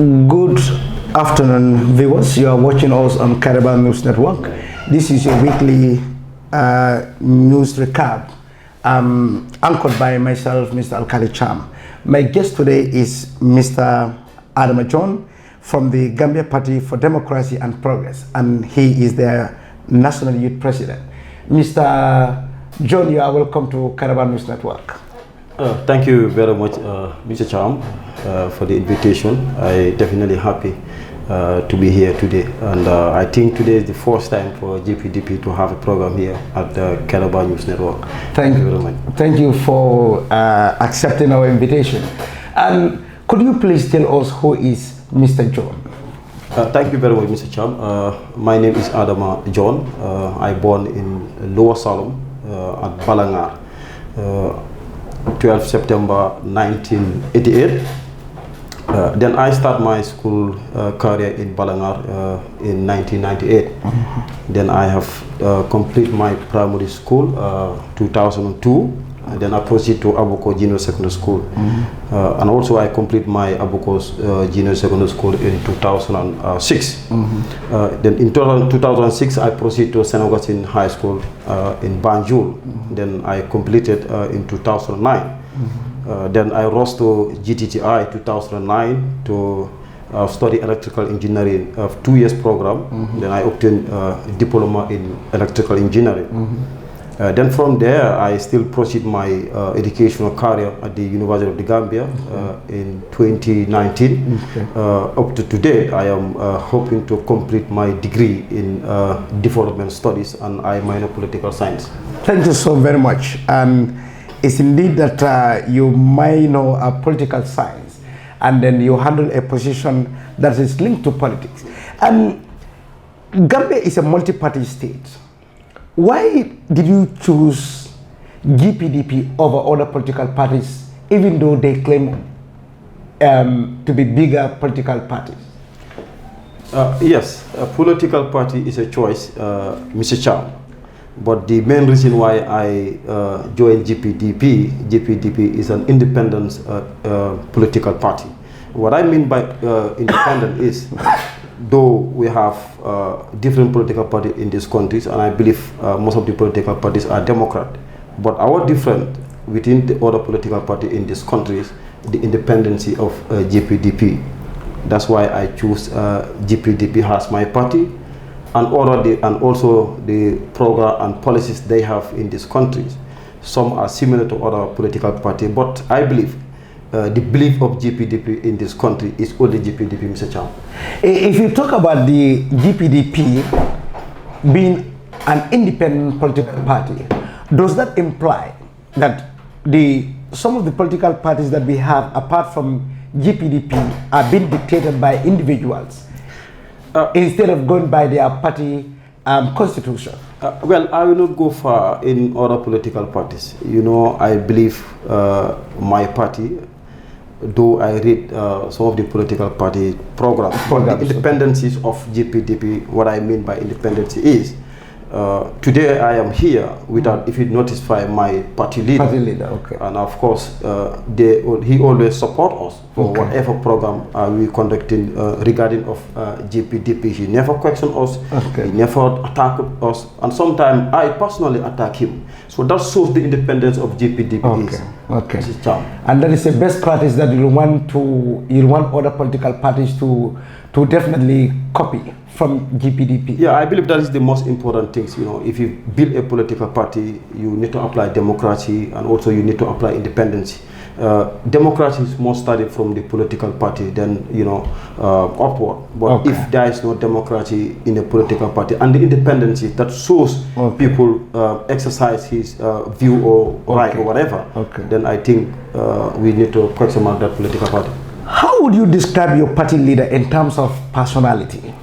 Good afternoon, viewers. You are watching us on Kairaba News Network. This is your weekly news recap, anchored by myself, Mr. Alkali Cham. My guest today is Mr. Adama John from the Gambia Party for Democracy and Progress, and he is their National Youth President. Mr. John, you are welcome to Kairaba News Network. Thank you very much, Mr. Cham, for the invitation. I definitely happy to be here today, and I think today is the first time for GPDP to have a program here at the Kairaba News Network. Thank you very much. Thank you for accepting our invitation. And could you please tell us who is Mr. John? Thank you very much, Mr. Cham. My name is Adama John. I born in Lower Salom at Balangar. 12 September 1988. Then I start my school career in Balangar in 1998. Then I have complete my primary school 2002. And then I proceed to Abuko Junior Secondary School. And also I complete my Abuko's Junior Secondary School in 2006. Then in 2006 I proceed to St. Augustine High School in Banjul. Then I completed in 2009. Then I rose to GTTI 2009 to study electrical engineering of 2 years program. Then I obtained a diploma in electrical engineering. Then from there, I still proceed my educational career at the University of the Gambia in 2019. Up to today, I am hoping to complete my degree in development studies, and I minor political science. Thank you so very much. And it's indeed that you minor political science, and then you handle a position that is linked to politics. And Gambia is a multi-party state. Why did you choose GPDP over other political parties, even though they claim to be bigger political parties? Yes, a political party is a choice, Mr. Cham. But the main reason why I joined GPDP is an independent political party. What I mean by independent is, though we have different political parties in these countries, and I believe most of the political parties are Democrat, but our difference within the other political party in these countries, the independency of GPDP. That's why I choose GPDP as my party, and also the program and policies they have in these countries. Some are similar to other political parties, but I believe the belief of GPDP in this country is only GPDP, Mr. Cham. If you talk about the GPDP being an independent political party, does that imply that some of the political parties that we have, apart from GPDP, are being dictated by individuals instead of going by their party constitution? Well, I will not go far in other political parties. You know, I believe my party, though I read some of the political party programs, the independencies of GPDP, what I mean by independence is, today I am here without, if you notify my party leader. Okay. And of course, he always support us for whatever program we conducting regarding of GPDP. He never question us, he never attack us, and sometimes I personally attack him. So that shows the independence of GPDP. And that is the best practice that you want other political parties to definitely copy from GPDP. Yeah, I believe that is the most important things. You know, if you build a political party, you need to apply democracy, and also you need to apply independence. Democracy is more studied from the political party than, you know, upward. But if there is no democracy in a political party and the independence that shows people exercise his view or right or whatever, then I think we need to question mark that political party. How would you describe your party leader in terms of personality?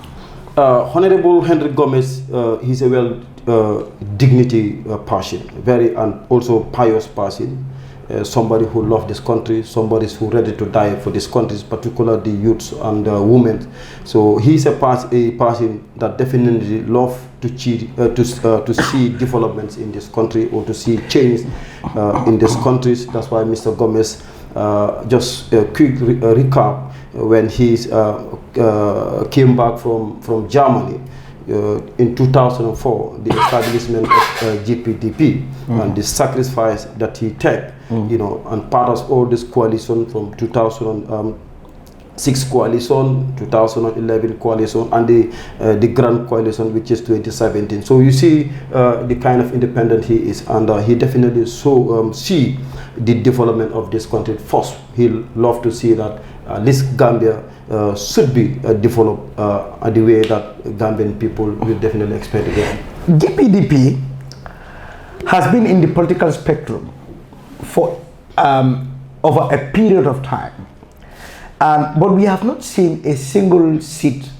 Honorable Henry Gomez, he's a dignity person, very, and also pious person. Somebody who loves this country, somebody who ready to die for this country, particularly the youths and women. So he's a person that definitely love to see developments in this country, or to see change in this countries. That's why Mr. Gomez, just a quick recap, when he came back from Germany in 2004, the establishment of GPDP and the sacrifice that he took, you know, and part of all this coalition from 2006 coalition, 2011 coalition, and the Grand Coalition, which is 2017. So you see the kind of independent he is, and he definitely see the development of this country first. He'll love to see that at least Gambia should be developed the way that Gambian people will definitely expect again. GPDP has been in the political spectrum for over a period of time, but we have not seen a single seat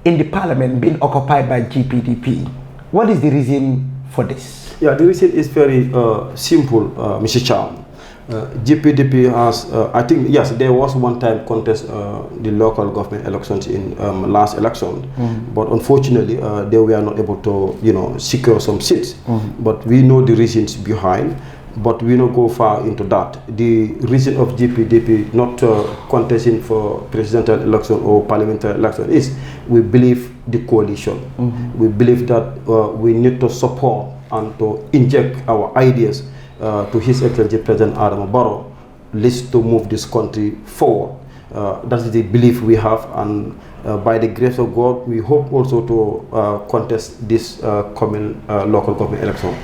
in the parliament being occupied by GPDP. What is the reason for this? Yeah, the reason is very simple, Mr. Chairman. GPDP has, I think, yes, there was one time contest the local government elections in last election, but unfortunately they were not able to, you know, secure some seats. But we know the reasons behind, but we don't go far into that. The reason of GPDP not contesting for presidential election or parliamentary election is we believe the coalition. We believe that we need to support and to inject our ideas to His Excellency President Adam Barrow, list to move this country forward. That is the belief we have, and by the grace of God, we hope also to contest this coming local government election.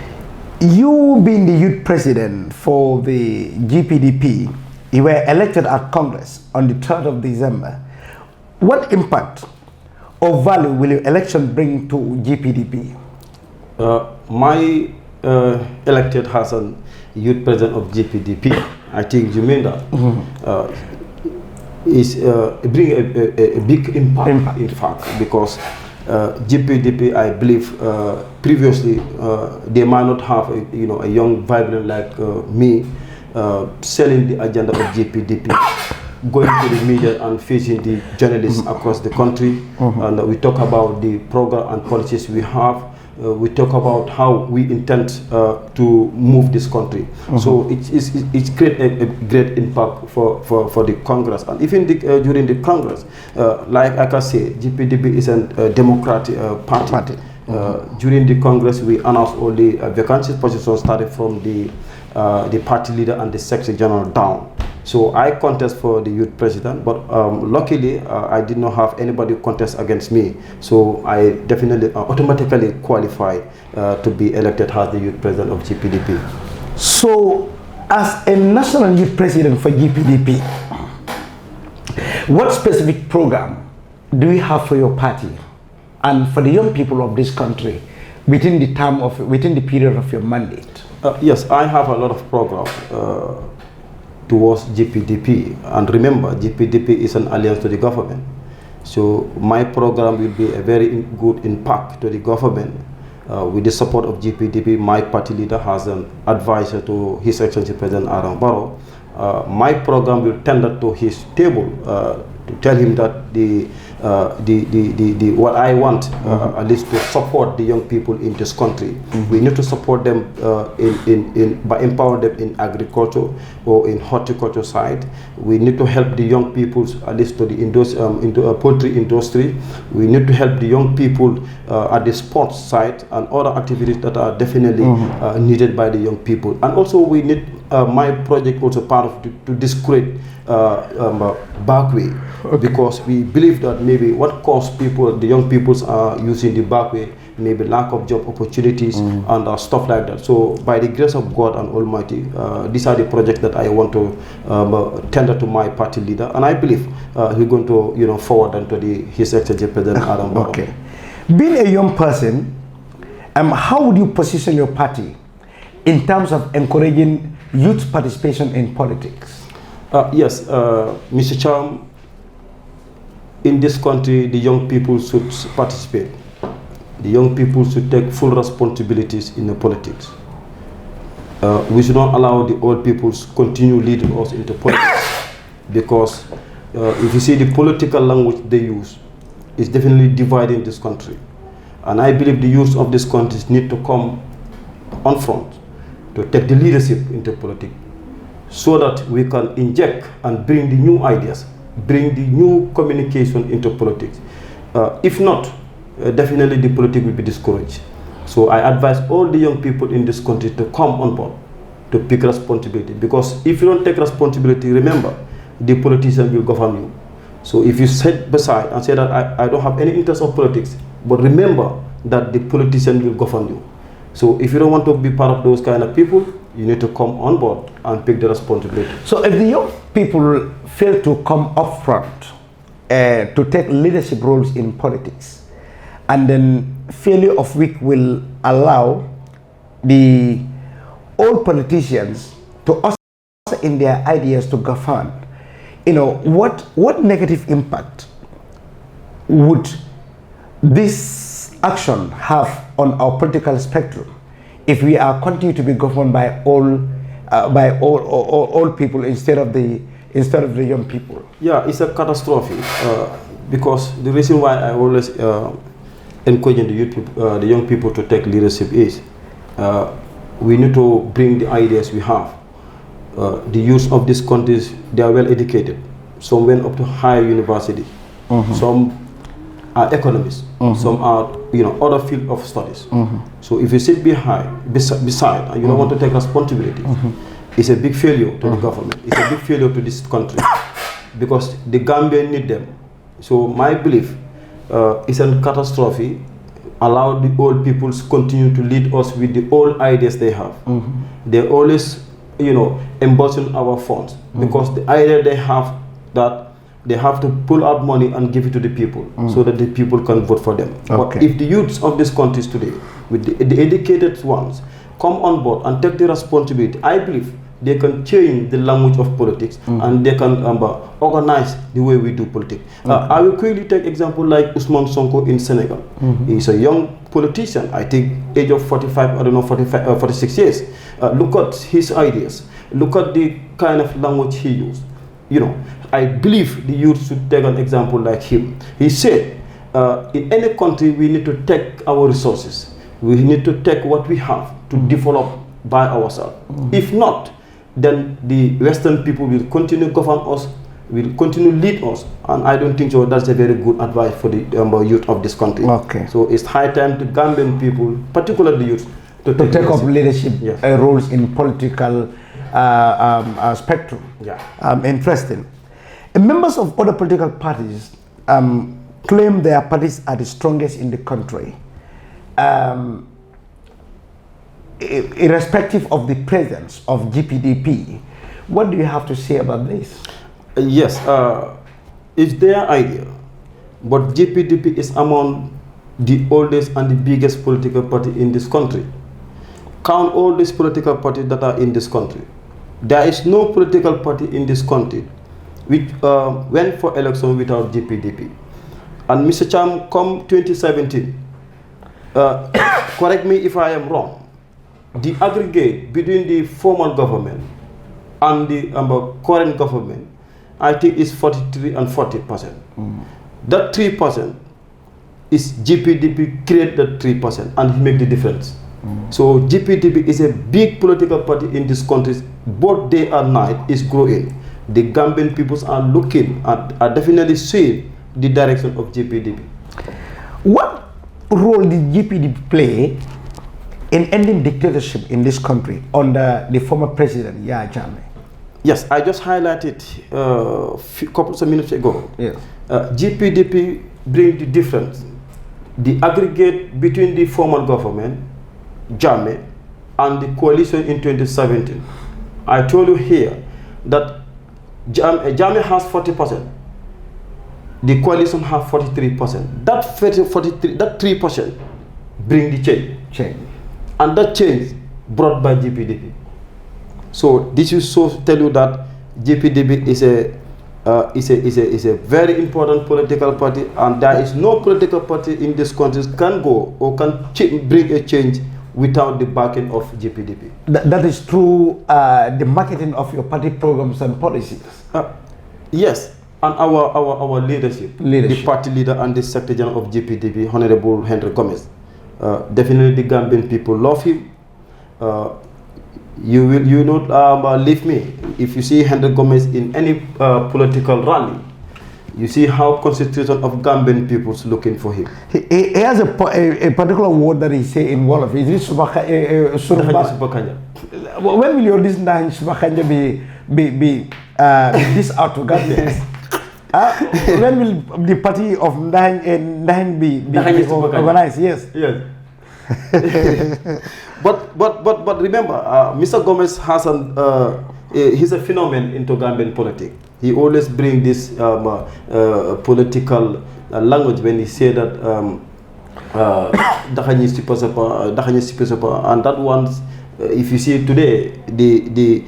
You being the youth president for the GPDP, you were elected at Congress on the 3rd of December. What impact or value will your election bring to GPDP? My elected as a youth president of GPDP, I think you mean that, is bring a big impact, in fact, because GPDP, I believe, previously they might not have a young vibrant like me selling the agenda of GPDP, going to the media and facing the journalists across the country, and we talk about the program and policies we have. We talk about how we intend to move this country. So it's create a great impact for the Congress, and even during the Congress, like I can say, GPDP is a democratic party. During the Congress, we announced all the vacancies positions started from the party leader and the secretary general down. So I contest for the youth president, but luckily I did not have anybody contest against me. So I definitely automatically qualified to be elected as the youth president of GPDP. So as a national youth president for GPDP, what specific program do you have for your party and for the young people of this country within the period of your mandate? Yes, I have a lot of programs towards GPDP, and remember, GPDP is an alliance to the government. So my program will be a very good impact to the government. With the support of GPDP, my party leader has an advisor to His Excellency President Adam Barrow. My program will tender to his table to tell him that what I want, at least to support the young people in this country. We need to support them by empowering them in agriculture or in horticulture side. We need to help the young people, at least to the into poultry industry. We need to help the young people at the sports side and other activities that are definitely needed by the young people. And also we need my project also part of to discourage back way, because we believe that maybe what cause people, the young people are using the back way, maybe lack of job opportunities and stuff like that. So by the grace of God and Almighty, these are the projects that I want to tender to my party leader, and I believe he's going to forward them to His Excellency President Adam Barrow. Okay. Being a young person, how would you position your party in terms of encouraging youth participation in politics? Yes, Mr. Cham, in this country, the young people should participate. The young people should take full responsibilities in the politics. We should not allow the old people to continue leading us into politics, because if you see the political language they use, it's definitely dividing this country. And I believe the youth of this country need to come on front to take the leadership into politics, so that we can inject and bring the new ideas bring the new communication into politics. If not, definitely the politics will be discouraged. So I advise all the young people in this country to come on board, to pick responsibility. Because if you don't take responsibility, remember, the politician will govern you. So if you sit beside and say that I don't have any interest of politics, but remember that the politician will govern you. So if you don't want to be part of those kind of people, you need to come on board and pick the responsibility. So if the young people fail to come up front to take leadership roles in politics, and then failure of which will allow the old politicians to usher in their ideas to govern, what negative impact would this action have on our political spectrum if we are continue to be governed by all people instead of the young people? Yeah, it's a catastrophe because the reason why I always encouraging the young people to take leadership is we need to bring the ideas we have. The youth of these countries, they are well educated. Some went up to higher university. Some are economists. Some are other field of studies. So if you sit beside and you don't want to take responsibility, it's a big failure to the government. It's a big failure to this country because the Gambians need them. So my belief is a catastrophe. Allow the old people to continue to lead us with the old ideas they have. They always, embolden our funds because the idea they have that they have to pull out money and give it to the people so that the people can vote for them. Okay. But if the youths of these countries today, with the educated ones, come on board and take the responsibility, I believe they can change the language of politics and they can organize the way we do politics. I will quickly take example like Ousmane Sonko in Senegal. He's a young politician, I think age of 45, I don't know, 46 years. Look at his ideas. Look at the kind of language he used. I believe the youth should take an example like him. He said, in any country we need to take our resources. We need to take what we have to develop by ourselves. If not, then the Western people will continue to govern us, will continue to lead us, and I don't think so. That's a very good advice for the youth of this country. Okay. So it's high time to Gambian people, particularly youth, to take up leadership roles in political spectrum. Yeah. Interesting. Members of other political parties claim their parties are the strongest in the country. Irrespective of the presence of GPDP, what do you have to say about this? Yes, it's their idea, but GPDP is among the oldest and the biggest political party in this country. Count all these political parties that are in this country. There is no political party in this country which went for election without GPDP. And Mr. Cham, come 2017, correct me if I am wrong, the aggregate between the former government and the current government, I think is 43 and 40%. That 3% is GPDP create that 3% and he make the difference. So GPDP is a big political party in this country, both day and night is growing. The Gambian peoples are looking at, are definitely seeing the direction of GPDP. What role did GPDP play in ending dictatorship in this country under the former president, Yahya Jammeh? Yes, I just highlighted a couple of minutes ago. Yes. GPDP brings the difference, the aggregate between the former government, Jammeh, and the coalition in 2017. I told you here that Jammeh has 40%, the coalition has 43%. That 43, that 3% bring the change. And that change brought by GPDP. So this is so tell you that GPDP is a very important political party, and there is no political party in this country can go or can bring a change without the backing of GPDP. That is through the marketing of your party programs and policies. Yes, and our leadership, the party leader and the secretary general of GPDP, Honorable Henry Gomez. Definitely the Gambian people love him. You not leave me if you see Henry Gomez in any political rally. You see how concentration of Gambian people's looking for him. He has a particular word that he say in Wolof. Is it Subakanya. When will your this nine Subakanya be this out to Gambians? When will the party of nine be organized? Yes. Yes. but remember, Mr. Gomez has he's a phenomenon into Gambian politics. He always brings this political language when he say that and that one, if you see today, the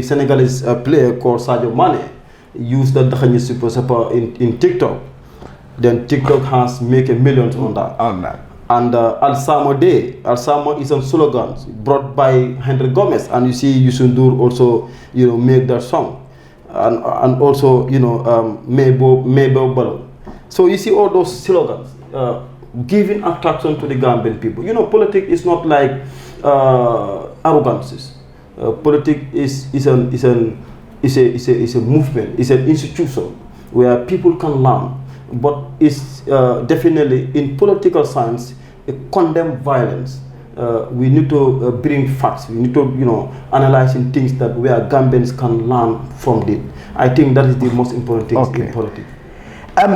Senegalese player called Sadio Mane used the in TikTok. Then TikTok has make a millions on that. And Alsamo Day, Alsamo is a slogan brought by Henry Gomez, and you see Yusundur also, make that song, and also Mebo Balo. So you see all those slogans giving attraction to the Gambian people. Politics is not like arrogances. Politics is a movement, it's an institution where people can learn. But it's definitely in political science condemn violence. We need to bring facts. We need to analyzing things that where Gambians can learn from it. I think that is the most important thing in politics.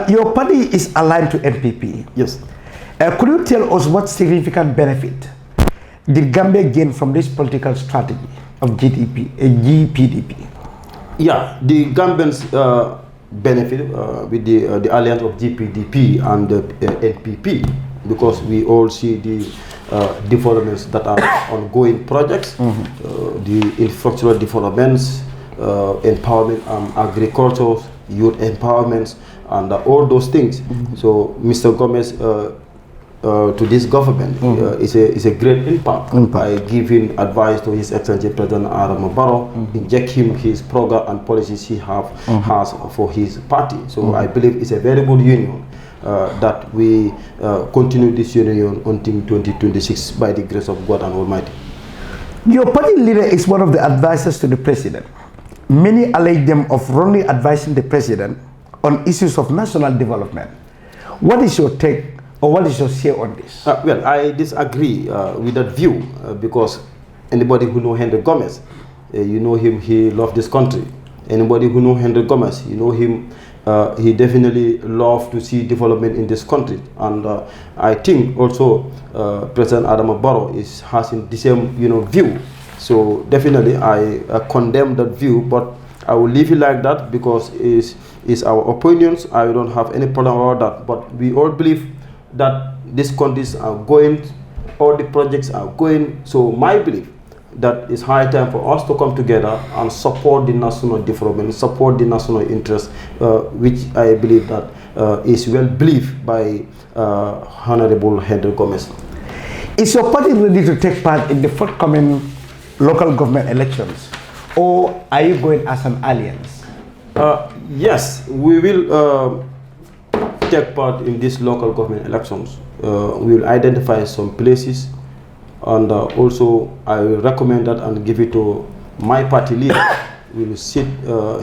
Your party is aligned to NPP. Yes. Could you tell us what significant benefit did Gambia gain from this political strategy of GPDP? Yeah, the Gambians benefit with the alliance of GPDP and the NPP, because we all see the developments that are ongoing projects, the infrastructural developments, empowerment, agriculture, youth empowerments, and all those things. So Mr. Gomez to this government is a great impact by giving advice to His Excellency President Adama Barrow, inject him his program and policies he has for his party. So I believe it's a very good union that we continue this union until 2026 by the grace of God and Almighty. Your party leader is one of the advisors to the president. Many allege them of wrongly advising the president on issues of national development. What is your take, or what is your say on this? Well, I disagree with that view because anybody who knows Henry Gomez, you know him, he loves this country. Anybody who knows Henry Gomez, you know him, he definitely loves to see development in this country. And I think also President Adama Barrow has the same view. So definitely I condemn that view, but I will leave it like that because it's our opinions. I don't have any problem about that. But we all believe that these countries are going, all the projects are going. So my belief that it's high time for us to come together and support the national development, support the national interest, which I believe that is well believed by Honorable Henry Gomez. Is your party ready to take part in the forthcoming local government elections, or are you going as an alliance? Yes, we will take part in these local government elections. We will identify some places, and also I will recommend that and give it to my party leader. We will sit.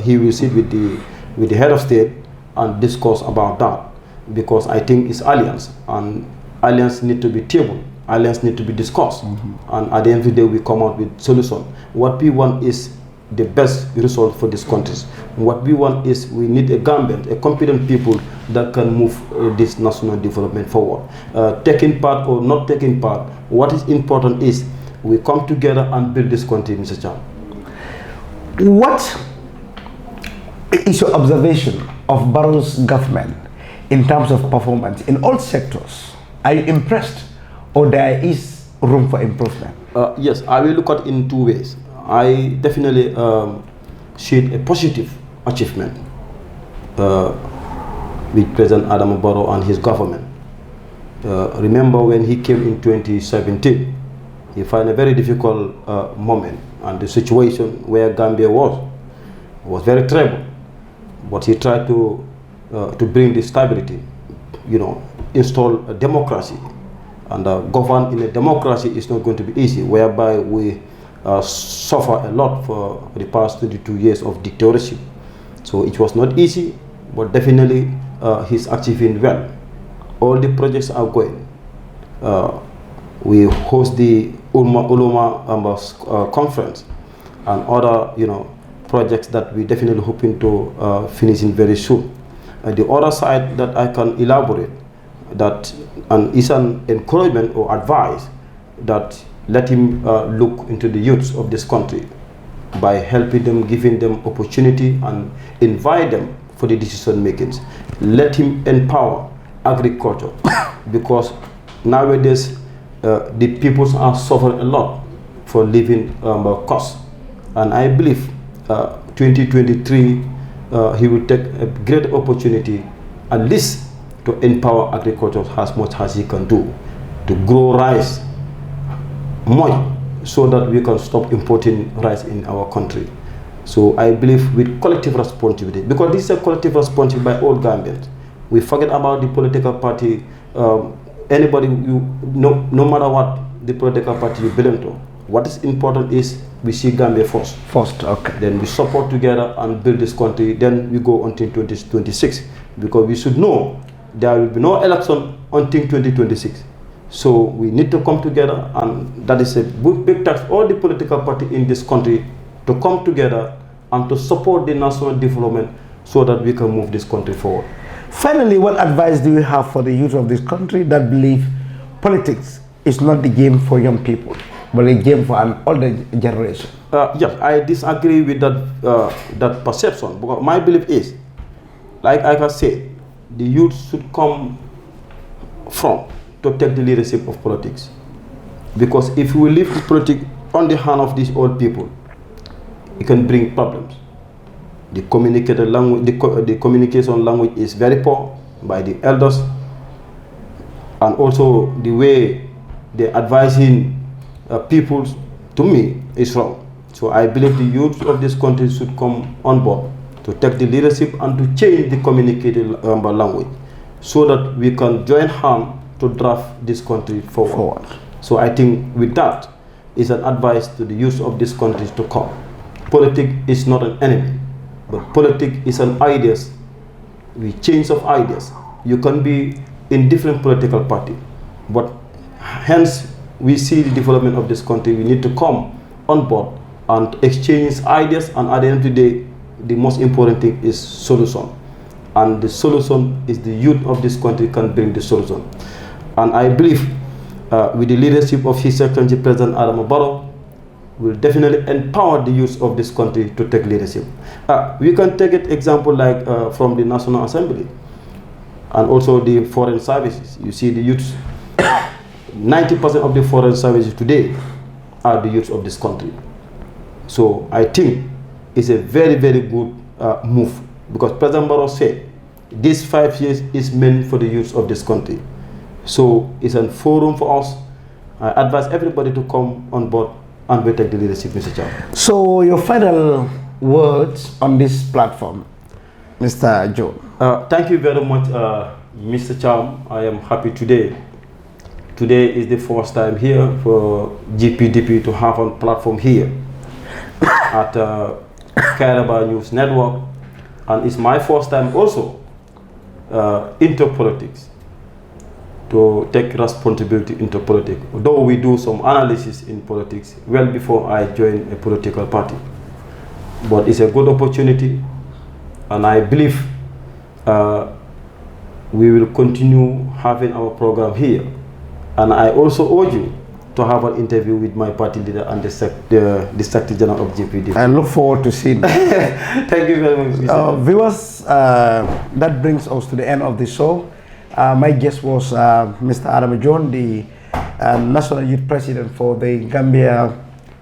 He will sit with the head of state and discuss about that, because I think it's alliance, and alliance need to be tabled. Alliance need to be discussed, and at the end of the day, we come out with solution. What we want is the best result for these countries. What we want is we need a government, a competent people that can move this national development forward. Taking part or not taking part, what is important is we come together and build this country, Mr. Chan. What is your observation of Barrow's government in terms of performance in all sectors? Are you impressed, or there is room for improvement? Yes, I will look at it in two ways. I definitely see a positive achievement with President Adama Barrow and his government. Remember when he came in 2017, he found a very difficult moment, and the situation where Gambia was very terrible. But he tried to bring the stability, install a democracy. And govern in a democracy is not going to be easy, whereby we suffer a lot for the past 22 years of dictatorship. So it was not easy, but definitely he's achieving well. All the projects are going. We host the Uluma conference and other, projects that we definitely hoping to finish in very soon. The other side that I can elaborate that and is an encouragement or advice that let him look into the youths of this country by helping them, giving them opportunity and invite them for the decision makings. Let him empower agriculture because nowadays the people are suffering a lot for living costs, and I believe 2023 he will take a great opportunity at least to empower agriculture as much as he can do, to grow rice much so that we can stop importing rice in our country. So I believe with collective responsibility, because this is a collective responsibility by all Gambians. We forget about the political party. Anybody, no matter what the political party you belong to, what is important is we see Gambia first. First, okay. Then we support together and build this country. Then we go until 2026, because we should know there will be no election until 2026. So we need to come together, and that is a big task all the political party in this country to come together and to support the national development so that we can move this country forward. Finally, what advice do you have for the youth of this country that believe politics is not the game for young people, but a game for an older generation? Yes, I disagree with that perception, because my belief is, like I said, the youth should come from to take the leadership of politics. Because if we leave the politics on the hand of these old people, it can bring problems. The communication language is very poor by the elders, and also the way they're advising people, to me, is wrong. So I believe the youth of this country should come on board to take the leadership and to change the communication language so that we can join hands to drive this country forward. So I think with that is an advice to the youth of this country to come. Politics is not an enemy, but politics is an ideas. We change of ideas. You can be in different political party, but hence we see the development of this country. We need to come on board and exchange ideas, and at the end of the day, the most important thing is solution. And the solution is the youth of this country can bring the solution. And I believe with the leadership of His Excellency President Adama Barrow, will definitely empower the youth of this country to take leadership. We can take an example like from the National Assembly and also the foreign services. You see the youth, 90% of the foreign services today are the youth of this country. So I think it's a very, very good move, because President Barrow said these 5 years is meant for the youth of this country. So it's a forum for us. I advise everybody to come on board and we take the leadership, Mr. Cham. So your final words on this platform, Mr. Joe. Thank you very much, Mr. Cham. I am happy today. Today is the first time here for GPDP to have a platform here at Kairaba News Network, and it's my first time also into politics, to take responsibility into politics. Though we do some analysis in politics well before I joined a political party, but it's a good opportunity, and I believe we will continue having our program here. And I also urge you to have an interview with my party leader and the Secretary General of GPD. I look forward to seeing that. Thank you very much. Viewers, that brings us to the end of the show. My guest was Mr. Adama John, the National Youth President for the Gambia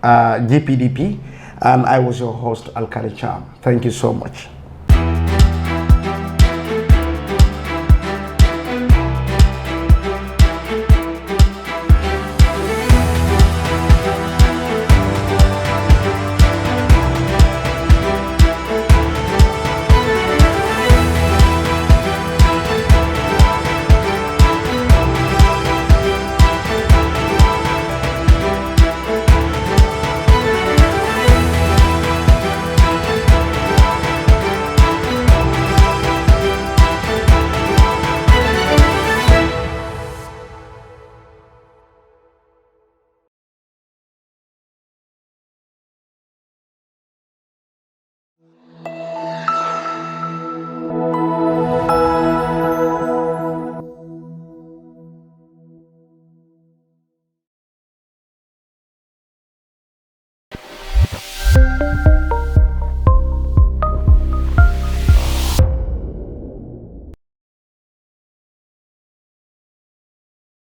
GPDP, and I was your host, Alkali Cham. Thank you so much.